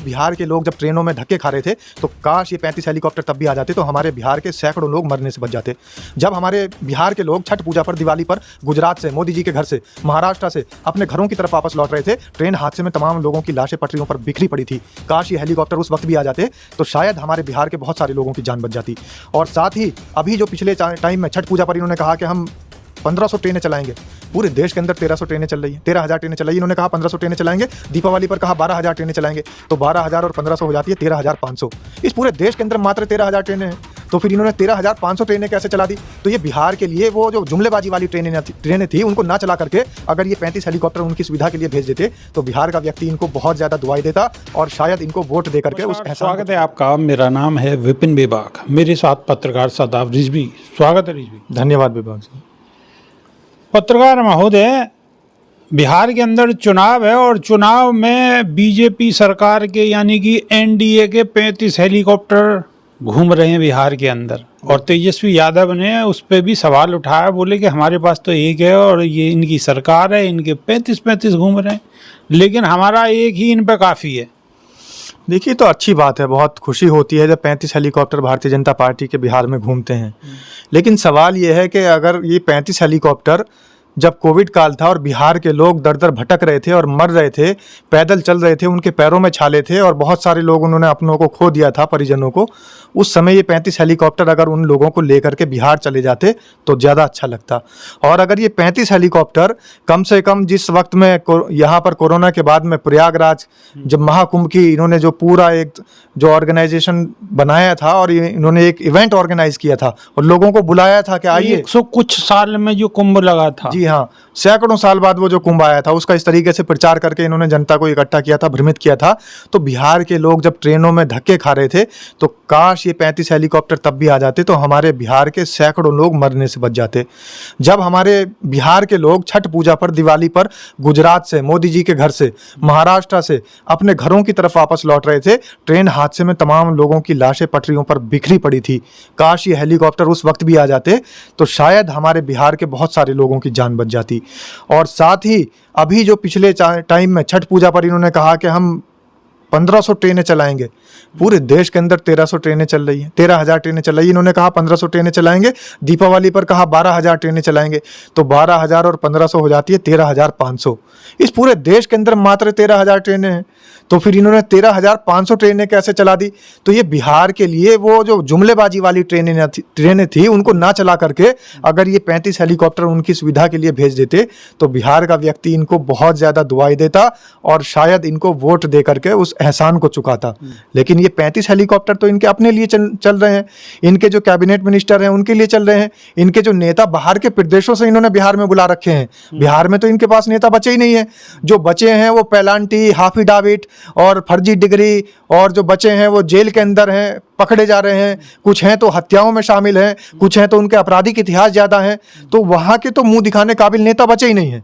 बिहार के लोग जब ट्रेनों में धक्के खा रहे थे तो काश ये 35 हेलीकॉप्टर तब भी आ जाते तो हमारे बिहार के सैकड़ों लोग मरने से बच जाते। जब हमारे बिहार के लोग छठ पूजा पर, दिवाली पर गुजरात से, मोदी जी के घर से, महाराष्ट्र से अपने घरों की तरफ वापस लौट रहे थे, ट्रेन हादसे में तमाम लोगों की लाशें पटरियों पर बिखरी पड़ी थी। काश ये हेलीकॉप्टर उस वक्त भी आ जाते तो शायद हमारे बिहार के बहुत सारे लोगों की जान बच जाती। और साथ ही अभी जो पिछले टाइम में छठ पूजा पर इन्होंने कहा कि हम 1500 ट्रेनें चलाएंगे, पूरे देश के अंदर 1300 ट्रेनें चल रही हैं, 13,000 ट्रेनें चल रही हैं। इन्होंने कहा 1500 ट्रेनें चलाएंगे, दीपावली पर कहा 12,000 ट्रेनें चलाएंगे, तो 12,000 और 1500 हो जाती है 13,500। इस पूरे देश के अंदर मात्र 13,000 ट्रेनें हैं, तो फिर इन्होंने 13,500 ट्रेनें कैसे चला दी? तो ये बिहार के लिए वो जो जुमलेबाजी वाली ट्रेनें थी उनको ना चला करके अगर ये 35 हेलीकॉप्टर उनकी सुविधा के लिए भेज देते तो बिहार का व्यक्ति इनको बहुत ज़्यादा दुआई देता और शायद इनको वोट दे करके उस स्वागत है आपका। मेरा नाम है विपिन बेबाक, मेरे साथ पत्रकार शादाब रिजवी। स्वागत है रिजवी। धन्यवाद बेबाक जी। पत्रकार महोदय, बिहार के अंदर चुनाव है और चुनाव में बीजेपी सरकार के यानी कि एनडीए के 35 हेलीकॉप्टर घूम रहे हैं बिहार के अंदर, और तेजस्वी यादव ने उस पर भी सवाल उठाया, बोले कि हमारे पास तो एक है और ये इनकी सरकार है, इनके 35 घूम रहे हैं, लेकिन हमारा एक ही इन पर काफ़ी है। देखिए, तो अच्छी बात है, बहुत खुशी होती है जब 35 हेलीकॉप्टर भारतीय जनता पार्टी के बिहार में घूमते हैं। लेकिन सवाल ये है कि अगर ये 35 हेलीकॉप्टर जब कोविड काल था और बिहार के लोग दर दर भटक रहे थे और मर रहे थे, पैदल चल रहे थे, उनके पैरों में छाले थे और बहुत सारे लोग उन्होंने अपनों को खो दिया था, परिजनों को, उस समय ये 35 हेलीकॉप्टर अगर उन लोगों को लेकर के बिहार चले जाते तो ज़्यादा अच्छा लगता। और अगर ये 35 हेलीकॉप्टर कम से कम जिस वक्त में यहाँ पर कोरोना के बाद में प्रयागराज जब महाकुंभ की इन्होंने जो पूरा एक जो ऑर्गेनाइजेशन बनाया था और इन्होंने एक इवेंट ऑर्गेनाइज किया था और लोगों को बुलाया था कि आइए, 100 कुछ साल में जो कुंभ लगा था, जी हाँ, सैकड़ों साल बाद वो जो कुंभ आया था उसका इस तरीके से प्रचार करके इन्होंने जनता को इकट्ठा किया था, भ्रमित किया था। तो बिहार के लोग जब ट्रेनों में धक्के खा रहे थे तो काश ये 35 हेलीकॉप्टर तब भी आ जाते तो हमारे बिहार के सैकड़ों लोग मरने से बच जाते। जब हमारे बिहार के लोग छठ पूजा पर, दिवाली पर गुजरात से, मोदी जी के घर से, महाराष्ट्र से अपने घरों की तरफ वापस लौट रहे थे, ट्रेन हादसे में तमाम लोगों की लाशें पटरियों पर बिखरी पड़ी थी। काश ये हेलीकॉप्टर उस वक्त भी आ जाते तो शायद हमारे बिहार के बहुत सारे लोगों की जान बच जाती। और साथ ही अभी जो पिछले टाइम में छठ पूजा पर इन्होंने कहा कि हम 1500 ट्रेनें चलाएंगे, पूरे देश के अंदर 1300 ट्रेनें चल रही हैं, 13,000 ट्रेनें चल रही हैं। इन्होंने कहा 1500 ट्रेनें चलाएंगे, दीपावली पर कहा 12,000 ट्रेनें चलाएंगे, तो 12,000 और 1500 हो जाती है 13,500। इस पूरे देश के अंदर मात्र 13,000 ट्रेनें हैं, तो फिर इन्होंने 13,500 ट्रेनें कैसे चला दी? तो ये बिहार के लिए वो जो जुमलेबाजी वाली ट्रेनें थी उनको ना चला करके अगर ये 35 हेलीकॉप्टर उनकी सुविधा के लिए भेज देते तो बिहार का व्यक्ति इनको बहुत ज़्यादा दुआई देता और शायद इनको वोट दे करके उस एहसान को चुकाता। लेकिन ये 35 हेलीकॉप्टर तो इनके अपने लिए चल रहे हैं, इनके जो कैबिनेट मिनिस्टर हैं उनके लिए चल रहे हैं, इनके जो नेता बाहर के प्रदेशों से इन्होंने बिहार में बुला रखे हैं। बिहार में तो इनके पास नेता बचे ही नहीं है, जो बचे हैं वो पैलांटी, हाफिडाविट और फर्जी डिग्री, और जो बचे हैं वो जेल के अंदर हैं, पकड़े जा रहे हैं, कुछ हैं तो हत्याओं में शामिल हैं, कुछ हैं तो उनके आपराधिक इतिहास ज़्यादा हैं। तो वहाँ के तो मुंह दिखाने काबिल नेता बचे ही नहीं हैं।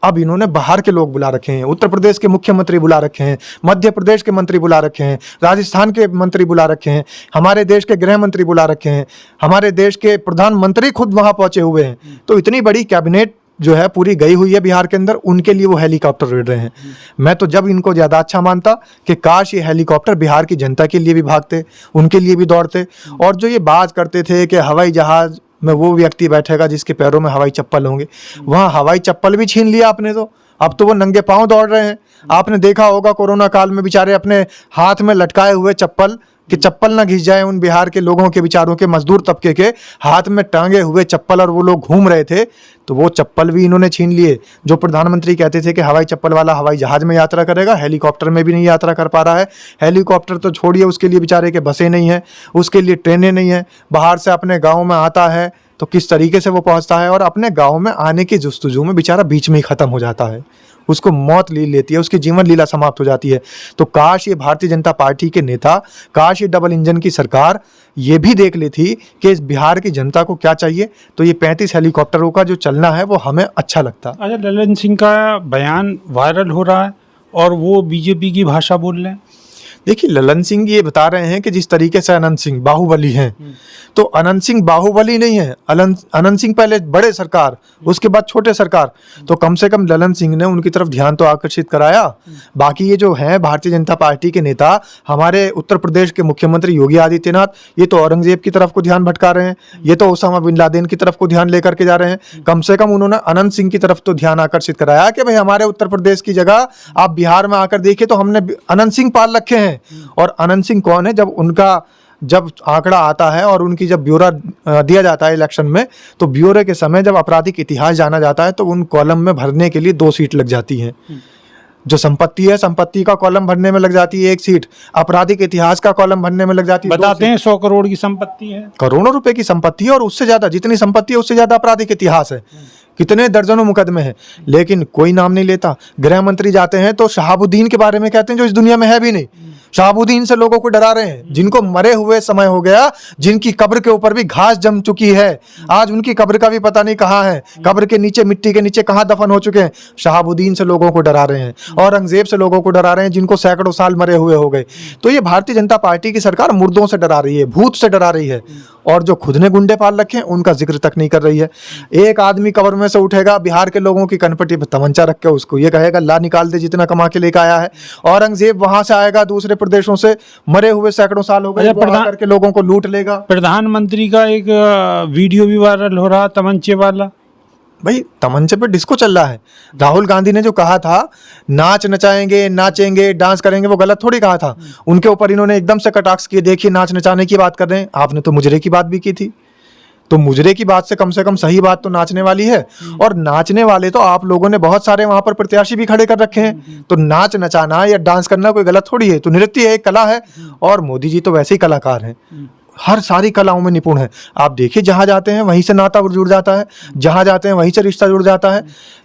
अब इन्होंने बाहर के लोग बुला रखे हैं, उत्तर प्रदेश के मुख्यमंत्री बुला रखे हैं, मध्य प्रदेश के मंत्री बुला रखे हैं, राजस्थान के मंत्री बुला रखे हैं, हमारे देश के गृह मंत्री बुला रखे हैं, हमारे देश के प्रधानमंत्री खुद वहाँ पहुँचे हुए हैं। तो इतनी बड़ी कैबिनेट जो है पूरी गई हुई है बिहार के अंदर, उनके लिए वो हेलीकॉप्टर उड़ रहे हैं। मैं तो जब इनको ज़्यादा अच्छा मानता कि काश ये हेलीकॉप्टर बिहार की जनता के लिए भी भागते, उनके लिए भी दौड़ते। और जो ये बात करते थे कि हवाई जहाज़ में वो व्यक्ति बैठेगा जिसके पैरों में हवाई चप्पल होंगे, वहाँ हवाई चप्पल भी छीन लिया आपने। तो अब तो वो नंगे पाँव दौड़ रहे हैं। आपने देखा होगा कोरोना काल में बेचारे अपने हाथ में लटकाए हुए चप्पल, कि चप्पल ना घिस जाए उन बिहार के लोगों के, बेचारों के, मजदूर तबके के हाथ में टांगे हुए चप्पल, और वो लोग घूम रहे थे तो वो चप्पल भी इन्होंने छीन लिए। जो प्रधानमंत्री कहते थे कि हवाई चप्पल वाला हवाई जहाज में यात्रा करेगा, हेलीकॉप्टर में भी नहीं यात्रा कर पा रहा है। हेलीकॉप्टर तो छोड़िए, उसके लिए बेचारे के बसें नहीं हैं, उसके लिए ट्रेनें नहीं हैं। बाहर से अपने गाँव में आता है तो किस तरीके से वो पहुँचता है, और अपने गाँव में आने की जुस्तजू में बेचारा बीच में ही ख़त्म हो जाता है, उसको मौत ले लेती है, उसकी जीवन लीला समाप्त हो जाती है। तो काश ये भारतीय जनता पार्टी के नेता, काश ये डबल इंजन की सरकार ये भी देख लेती कि इस बिहार की जनता को क्या चाहिए, तो ये 35 हेलीकॉप्टरों का जो चलना है वो हमें अच्छा लगता। अच्छा, ललन सिंह का बयान वायरल हो रहा है और वो बीजेपी की भाषा बोल रहे हैं। देखिए ललन सिंह ये बता रहे हैं कि जिस तरीके से अनंत सिंह बाहुबली हैं, तो अनंत सिंह बाहुबली नहीं है। अनंत सिंह पहले बड़े सरकार, उसके बाद छोटे सरकार, तो कम से कम ललन सिंह ने उनकी तरफ ध्यान तो आकर्षित कराया। बाकी ये जो हैं भारतीय जनता पार्टी के नेता, हमारे उत्तर प्रदेश के मुख्यमंत्री योगी आदित्यनाथ, ये तो औरंगजेब की तरफ को ध्यान भटका रहे हैं, ये तो ओसामा बिन लादेन की तरफ को ध्यान लेकर के जा रहे हैं। कम से कम उन्होंने अनंत सिंह की तरफ तो ध्यान आकर्षित कराया कि भाई हमारे उत्तर प्रदेश की जगह आप बिहार में आकर देखिए तो हमने अनंत सिंह पाल रखे हैं। और अनंत सिंह कौन है? जब आंकड़ा आता है और उनकी जब ब्यौरा दिया जाता है इलेक्शन में, तो ब्यौरे के समय जब आपराधिक इतिहास जाना जाता है तो उन कॉलम में भरने के लिए 2 सीट लग जाती हैं। जो संपत्ति है, संपत्ति का कॉलम भरने में लग जाती है 1 सीट, आपराधिक इतिहास का कॉलम भरने में लग जाती है 2 बताते हैं 100 करोड़ की संपत्ति है, करोड़ों रुपए की संपत्ति है, और उससे ज्यादा जितनी संपत्ति है उससे ज्यादा आपराधिक इतिहास है। कितने दर्जनों मुकदमे हैं, लेकिन कोई नाम नहीं लेता। गृह मंत्री जाते हैं तो शहाबुद्दीन के बारे में कहते हैं जो इस दुनिया में है भी नहीं। शहाबुद्दीन से लोगों को डरा रहे हैं, जिनको मरे हुए समय हो गया, जिनकी कब्र के ऊपर भी घास जम चुकी है, आज उनकी कब्र का भी पता नहीं कहाँ है, कब्र के नीचे, मिट्टी के नीचे कहाँ दफन हो चुके हैं। शहाबुद्दीन से लोगों को डरा रहे हैं, औरंगजेब से लोगों को डरा रहे हैं, जिनको सैकड़ों साल मरे हुए हो गए। तो ये भारतीय जनता पार्टी की सरकार मुर्दों से डरा रही है, भूत से डरा रही है, और जो खुद ने गुंडे पाल रखे हैं उनका जिक्र तक नहीं कर रही है। एक आदमी कब्र में से उठेगा, बिहार के लोगों की कनपटी पे तमंचा रख के उसको ये कहेगा ला निकाल दे जितना कमा के लेकर आया है। औरंगजेब वहां से आएगा दूसरे प्रदेशों से, मरे हुए सैकड़ों साल हो गए, वो आकर के लोगों को लूट लेगा। प्रधानमंत्री का एक वीडियो भी वायरल हो रहा तमंचे वाला। भाई तमंचे पे डिस्को चल रहा है। राहुल गांधी ने जो कहा था नाच नचाएंगे, नाचेंगे, डांस करेंगे, वो गलत थोड़ी कहा था। उनके ऊपर इन्होंने एकदम से कटाक्ष किए, देखिए नाच नचाने की बात कर रहे हैं, आपने तो मुजरे की बात भी की थी। तो मुजरे की बात से कम सही बात तो नाचने वाली है। और नाचने वाले तो आप लोगों ने बहुत सारे वहां पर प्रत्याशी भी खड़े कर रखे हैं। तो नाच नचाना या डांस करना कोई गलत थोड़ी है, तो नृत्य है, एक कला है। और मोदी जी तो वैसे ही कलाकार हैं, हर सारी कलाओं में निपुण है। आप देखिए जहां जाते हैं वहीं से नाता जुड़ जाता है, जहां जाते हैं वहीं से रिश्ता जुड़ जाता है।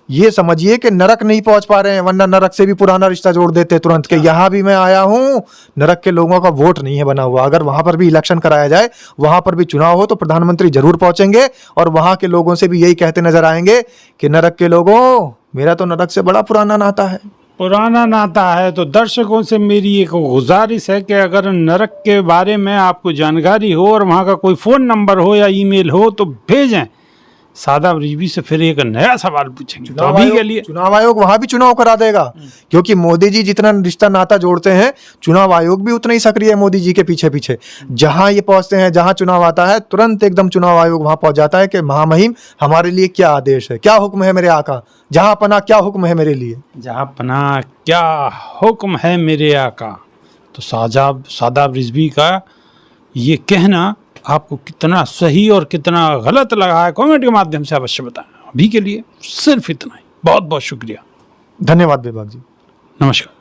ये समझिए कि नरक नहीं पहुंच पा रहे हैं, वरना नरक से भी पुराना रिश्ता जोड़ देते तुरंत के यहाँ भी मैं आया हूँ। नरक के लोगों का वोट नहीं है बना हुआ, अगर वहां पर भी इलेक्शन कराया जाए, वहां पर भी चुनाव हो, तो प्रधानमंत्री जरूर पहुंचेंगे और वहां के लोगों से भी यही कहते नजर आएंगे कि नरक के लोगों, मेरा तो नरक से बड़ा पुराना नाता है। पुराना नाता है। तो दर्शकों से मेरी एक गुजारिश है कि अगर नरक के बारे में आपको जानकारी हो और वहाँ का कोई फ़ोन नंबर हो या ईमेल हो तो भेजें। सादा रिजवी से फिर एक नया सवाल पूछेंगे। तो अभी के लिए चुनाव आयोग वहां भी चुनाव करा देगा, क्योंकि मोदी जी जितना रिश्ता नाता जोड़ते हैं, चुनाव आयोग भी उतना ही सक्रिय है मोदी जी के पीछे पीछे। जहां ये पहुंचते हैं, जहां चुनाव आता है, तुरंत एकदम चुनाव आयोग वहां पहुंच जाता है कि महामहिम हमारे लिए क्या आदेश है, क्या हुक्म है मेरे आका, जहां पना क्या हुक्म है मेरे लिए, जहां पना क्या हुक्म है मेरे आका। तो सादाब रिजवी का ये कहना आपको कितना सही और कितना गलत लगा है, कमेंट के माध्यम से अवश्य बताएं। अभी के लिए सिर्फ इतना ही। बहुत बहुत शुक्रिया, धन्यवाद बेबाक जी, नमस्कार।